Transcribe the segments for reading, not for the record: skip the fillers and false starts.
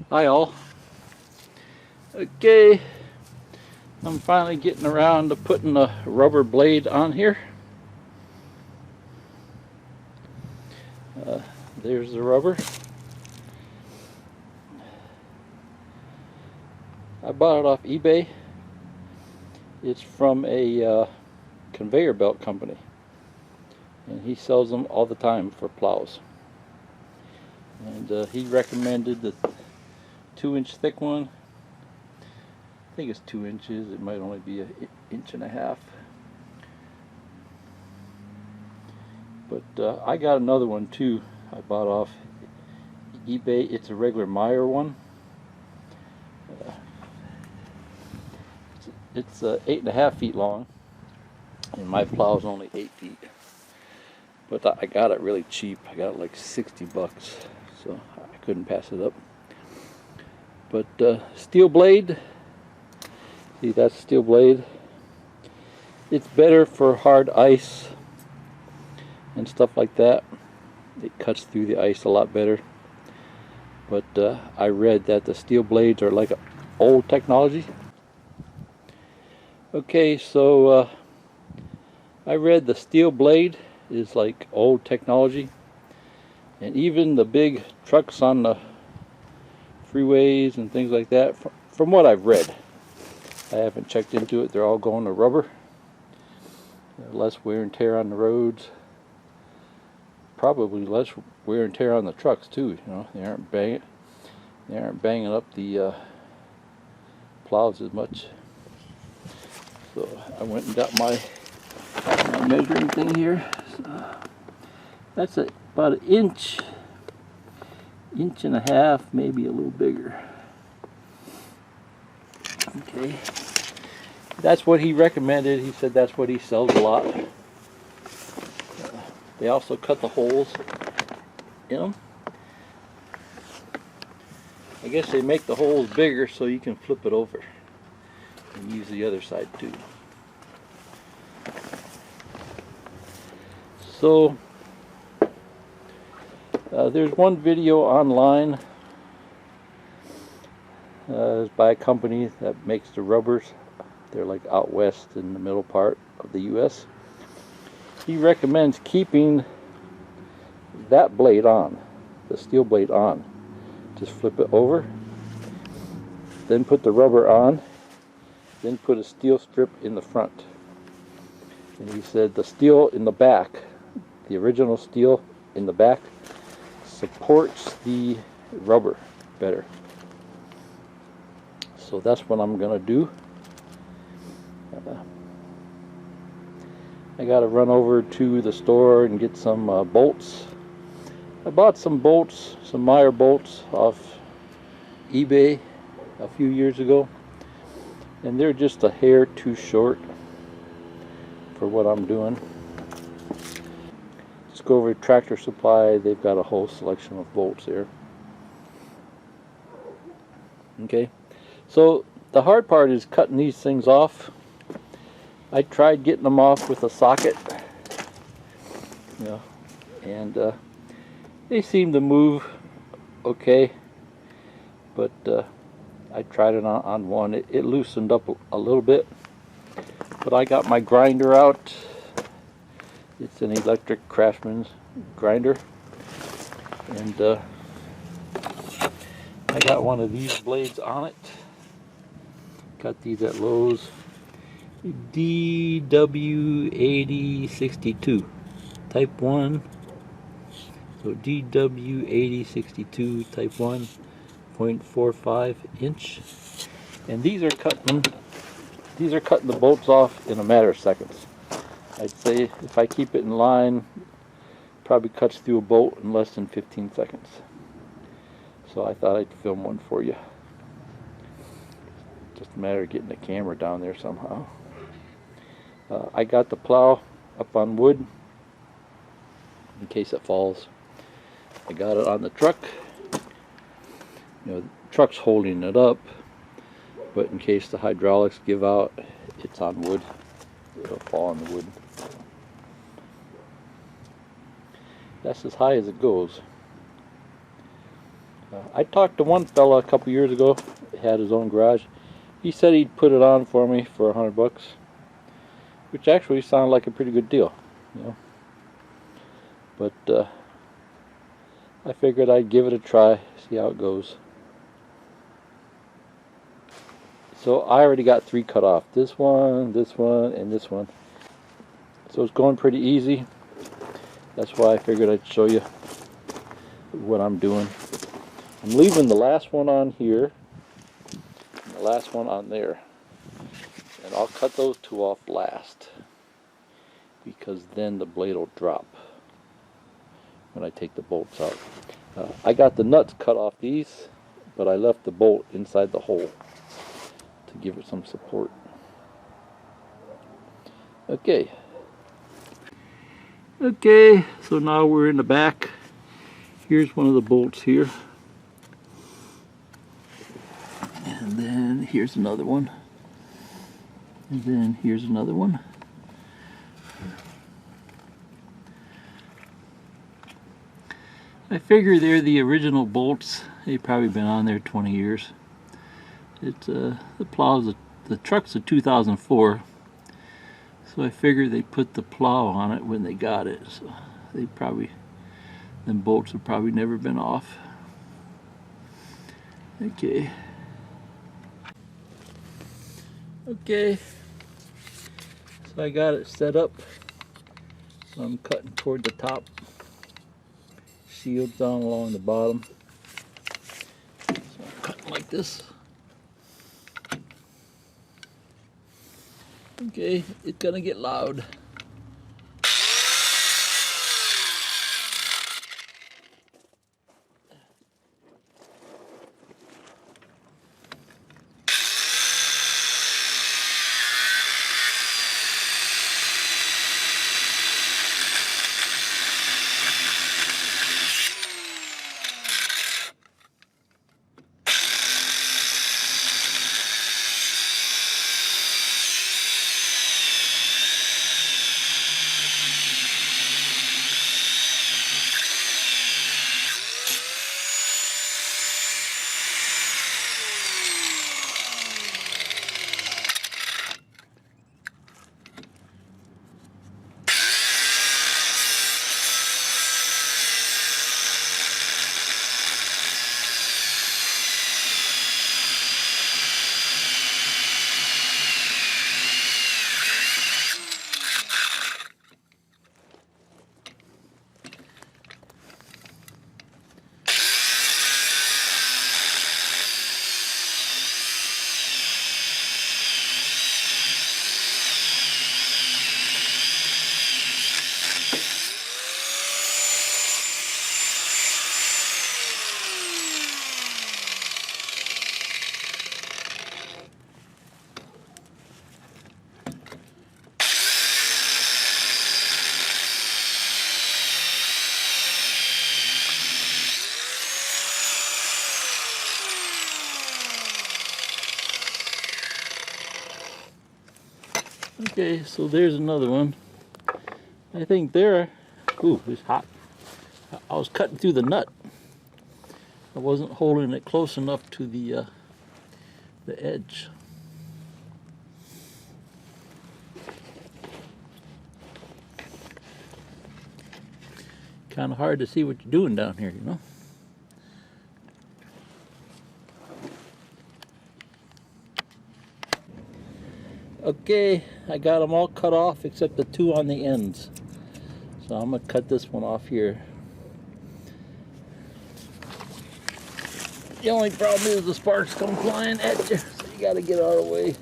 Hi all. Okay, I'm finally getting around to putting a rubber blade on here. There's the rubber. I bought it off eBay. It's from a conveyor belt company, and he sells them all the time for plows. And he recommended the 2-inch thick one. I think it's 2 inches. It might only be an inch and a half. But I got another one too. I bought off eBay. It's a regular Meyer one. It's 8.5 feet long, and my plow is only 8 feet. But I got it really cheap. I got it like 60 bucks, so I couldn't pass it up. But steel blade. See, that's steel blade. It's better for hard ice and stuff like that. It cuts through the ice a lot better. But I read that the steel blades are like old technology. Okay, so I read the steel blade is like old technology, and even the big trucks on the freeways and things like that, from what I've read, I haven't checked into it, they're all going to rubber. Less wear and tear on the roads, probably less wear and tear on the trucks too. You know, they aren't banging up the plows as much. So I went and got my measuring thing here. So that's about an inch and a half, maybe a little bigger. Okay, that's what he recommended. He said that's what he sells a lot. They also cut the holes in them. I guess they make the holes bigger so you can flip it over and use the other side too. So there's one video online by a company that makes the rubbers. They're like out west in the middle part of the US. He recommends keeping that blade on, the steel blade on. Just flip it over, then put the rubber on, then put a steel strip in the front. And he said the steel in the back, the original steel in the back, supports the rubber better. So that's what I'm gonna do. I gotta run over to the store and get some bolts. I bought some bolts, some Meyer bolts off eBay a few years ago, and they're just a hair too short for what I'm doing. Let's go over to Tractor Supply. They've got a whole selection of bolts there. Okay, so the hard part is cutting these things off. I tried getting them off with a socket, you know, and they seem to move okay, but I tried it on one. It loosened up a little bit, but I got my grinder out. It's an electric Craftsman's grinder, and I got one of these blades on it. Got these at Lowe's. DW8062 type 1. So DW8062 type 1, 0.45 inch. And these are cutting the bolts off in a matter of seconds. I'd say if I keep it in line, probably cuts through a bolt in less than 15 seconds. So I thought I'd film one for you. Just a matter of getting the camera down there somehow. I got the plow up on wood in case it falls. I got it on the truck. You know, the truck's holding it up, but in case the hydraulics give out, it's on wood. It'll fall on the wood. That's as high as it goes. I talked to one fella a couple years ago, had his own garage. He said he'd put it on for me for $100, which actually sounded like a pretty good deal, you know. But I figured I'd give it a try, see how it goes. So I already got 3 cut off. This one, and this one. So it's going pretty easy. That's why I figured I'd show you what I'm doing. I'm leaving the last one on here, and the last one on there. And I'll cut those 2 off last, because then the blade will drop when I take the bolts out. I got the nuts cut off these, but I left the bolt inside the hole to give it some support. Okay, so now we're in the back. Here's one of the bolts here, and then here's another one, and then here's another one. I figure they're the original bolts. They've probably been on there 20 years. It's the Plow's the truck's a 2004, so I figured they put the Plow on it when they got it. So they probably, them bolts have probably never been off. Okay. So I got it set up. So I'm cutting toward the top. Sealed down along the bottom. So I'm cutting like this. Okay, it's gonna get loud. Okay, so there's another one. I think there, ooh, it's hot. I was cutting through the nut. I wasn't holding it close enough to the edge. Kind of hard to see what you're doing down here, you know. Okay, I got them all cut off except the 2 on the ends. So I'm gonna cut this one off here. The only problem is the sparks come flying at you, so you gotta get out of the way.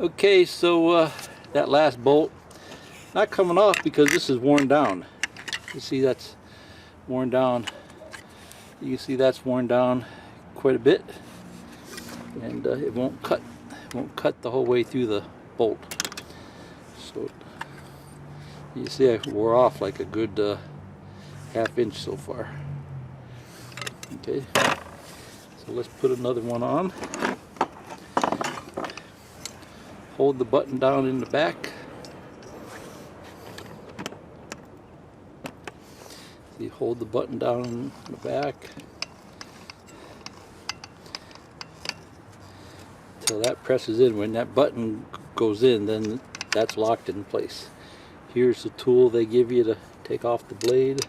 Okay, so that last bolt not coming off because this is worn down. You see that's worn down. You see that's worn down quite a bit, and it won't cut. It won't cut the whole way through the bolt. So you see, I wore off like a good ½ inch so far. Okay, so let's put another one on. Hold the button down in the back. See, hold the button down in the back until that presses in. When that button goes in, then that's locked in place. Here's the tool they give you to take off the blade.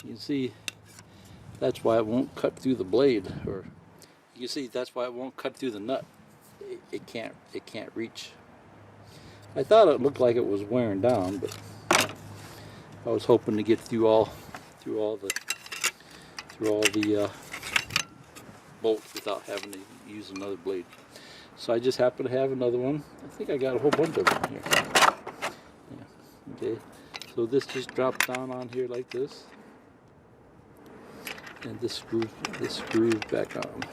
You can see that's why it won't cut through the blade, or you can see that's why it won't cut through the nut. It can't reach. I thought it looked like it was wearing down, but I was hoping to get through all the bolts without having to use another blade. So I just happen to have another one. I think I got a whole bunch of them here. Yeah. Okay. So this just drops down on here like this. And this screws back on.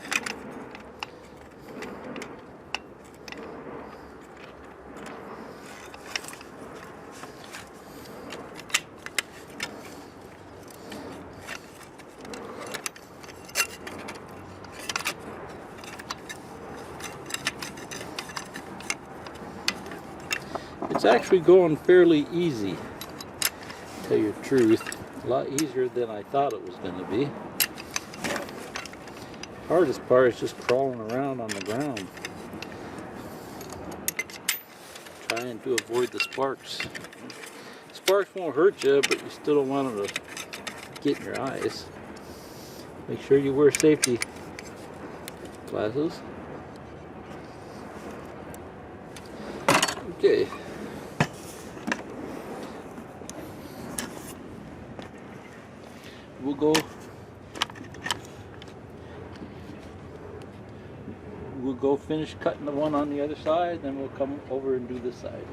It's actually going fairly easy, to tell you the truth. A lot easier than I thought it was going to be. Hardest part is just crawling around on the ground, trying to avoid the sparks. Sparks won't hurt you, but you still don't want them to get in your eyes. Make sure you wear safety glasses. Okay. We'll go finish cutting the one on the other side, then we'll come over and do this side.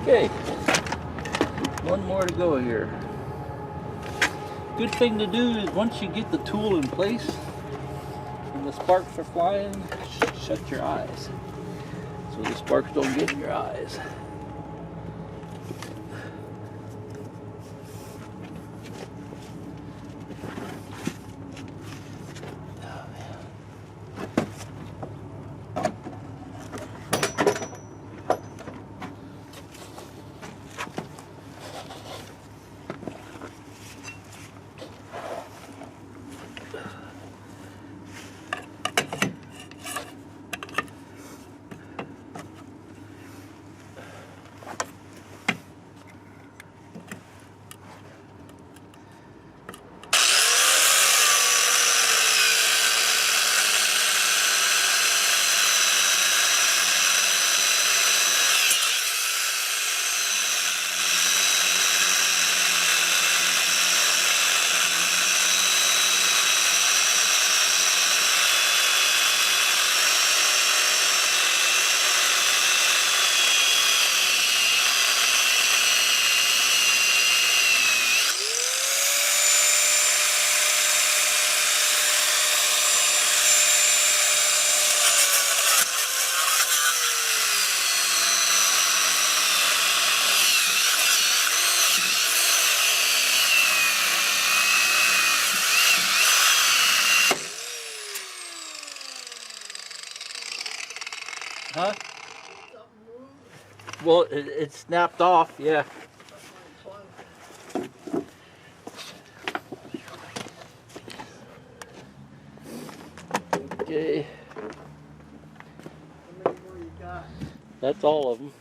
Okay, one more to go here. Good thing to do is once you get the tool in place and the sparks are flying, shut your eyes so the sparks don't get in your eyes. Well, it snapped off, yeah. Okay. How many more you got? That's all of them.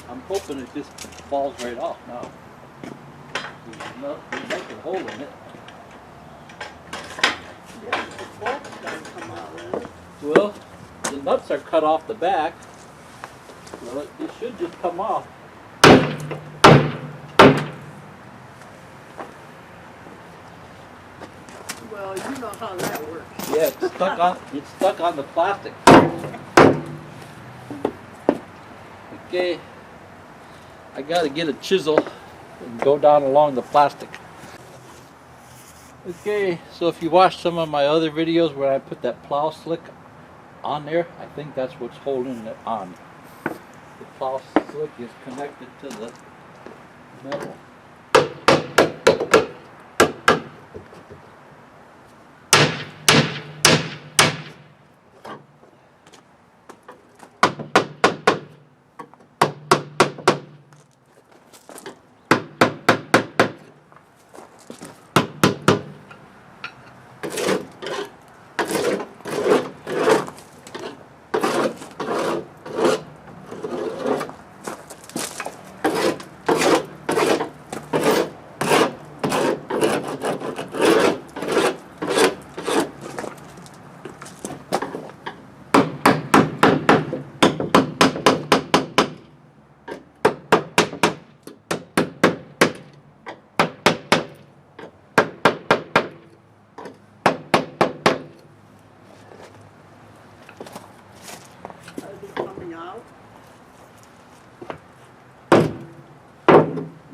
I'm hoping it just falls right off now. There's like a hole in it. Yeah, the bolt's gotta come out of it. Well, the nuts are cut off the back. Well, it should just come off. Well, you know how that works. Yeah, it's stuck on the plastic. Okay. I gotta get a chisel and go down along the plastic. Okay, so if you watch some of my other videos where I put that plow slick on there, I think that's what's holding it on. The plow slick is connected to the metal. Is it coming out?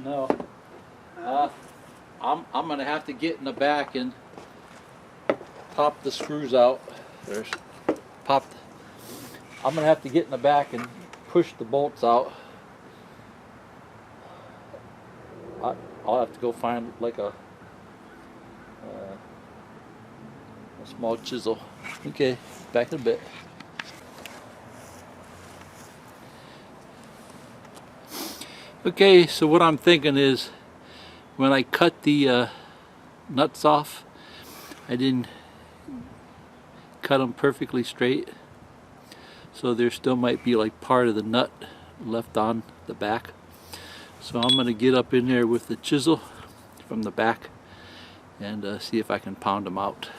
No. I'm gonna have to get in the back and pop the screws out. There's popped. I'm gonna have to get in the back and push the bolts out. I'll have to go find like a small chisel. Okay, back in a bit. Okay, so what I'm thinking is when I cut the nuts off, I didn't cut them perfectly straight, so there still might be like part of the nut left on the back. So I'm going to get up in there with the chisel from the back and see if I can pound them out.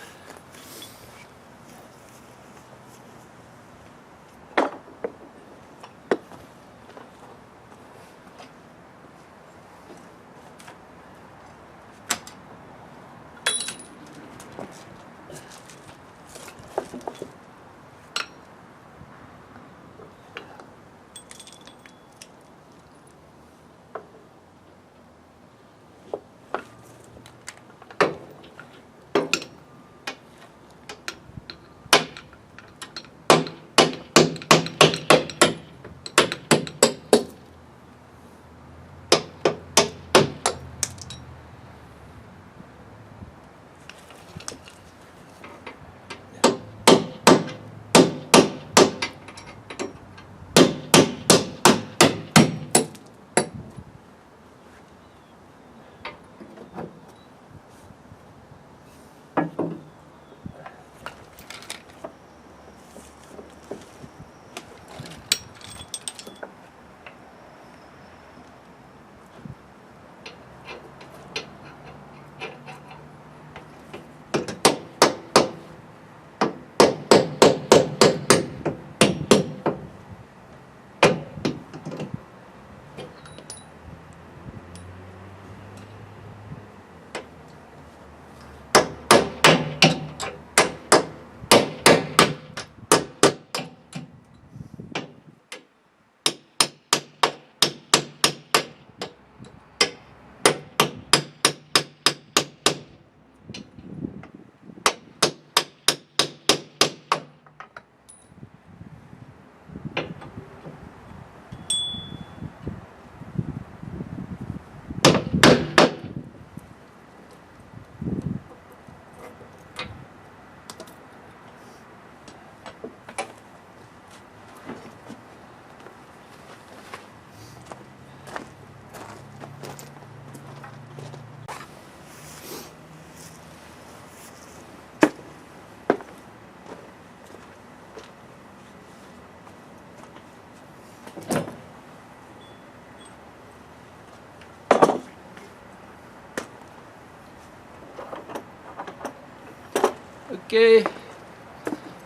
Okay,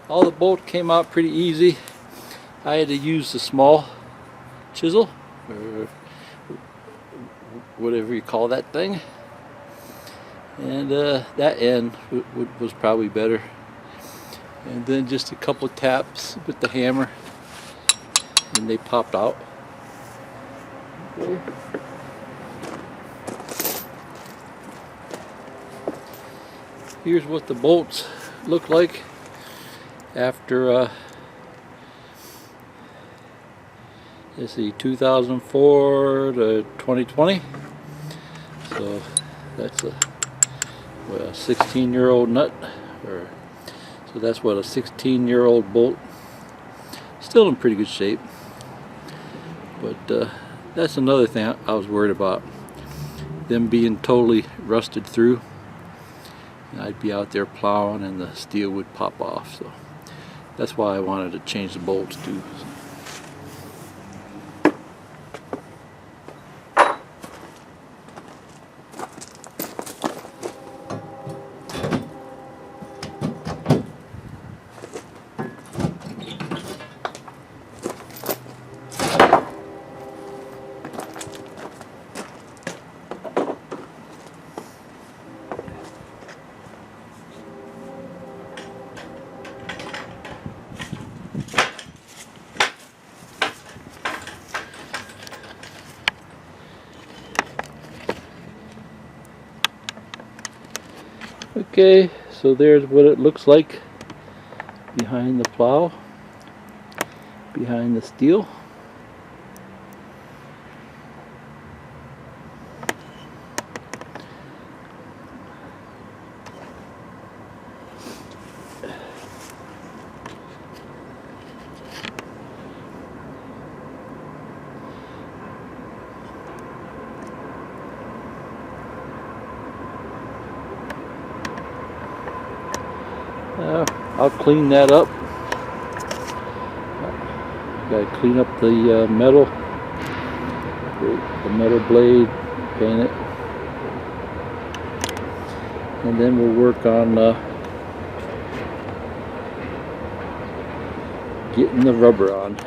all the bolts came out pretty easy. I had to use the small chisel, or whatever you call that thing, and that end was probably better. And then just a couple taps with the hammer, and they popped out. Okay. Here's what the bolts look like after let's see, 2004 to 2020. So that's a 16-year-old nut, or so that's what, a 16-year-old bolt. Still in pretty good shape, but that's another thing I was worried about, them being totally rusted through. I'd be out there plowing and the steel would pop off, so that's why I wanted to change the bolts too. Okay, so there's what it looks like behind the plow, behind the steel. I'll clean that up. Gotta clean up the metal, the metal blade, paint it, and then we'll work on getting the rubber on.